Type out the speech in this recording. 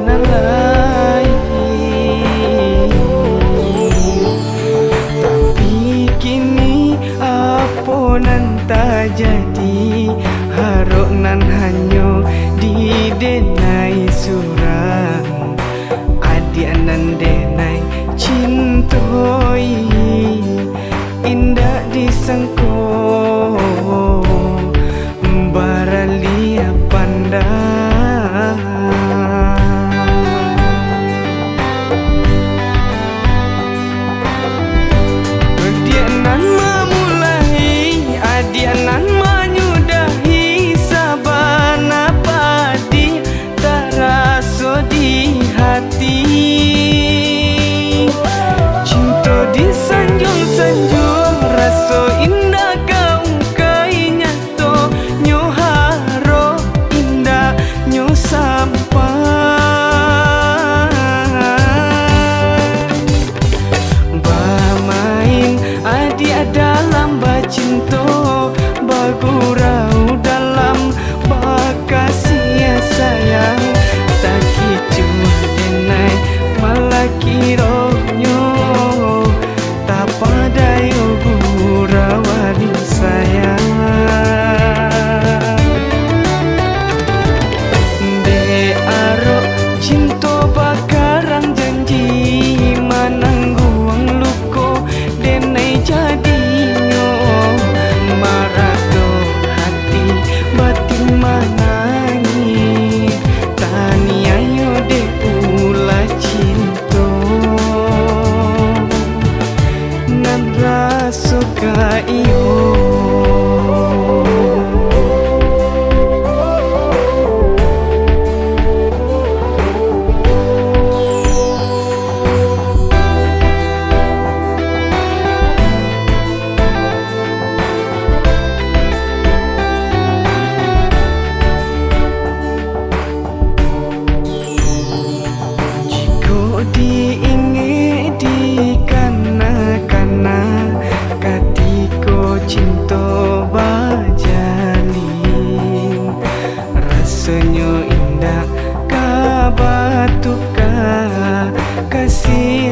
nalai. Tapi kini apa nan tak jadi, harok nan hanyo di denai surang, adik nan denai cintoi, indah disengko baralia pandang. Dia nan memulai, adik nan menyudahi, sabana padi terasa di hati. Cinta di sanjung-sanjung, rasa indah kau kai nyato, nyo haro indah nyo sampai. Bermain adik dalam bacinto, bagurau dalam bakasih sayang, tak kicu denai malah kironyo, tak padayo gurawan sayang. De aro cinta bakarang janji, manangguang luko denai jadinyo, marado hati batin manangi, tani ayo de ulah cinta nan rasa ka iyo. Diingat di kana-kana, katiko cinta bajalin, rasanya indah kabatuka kasih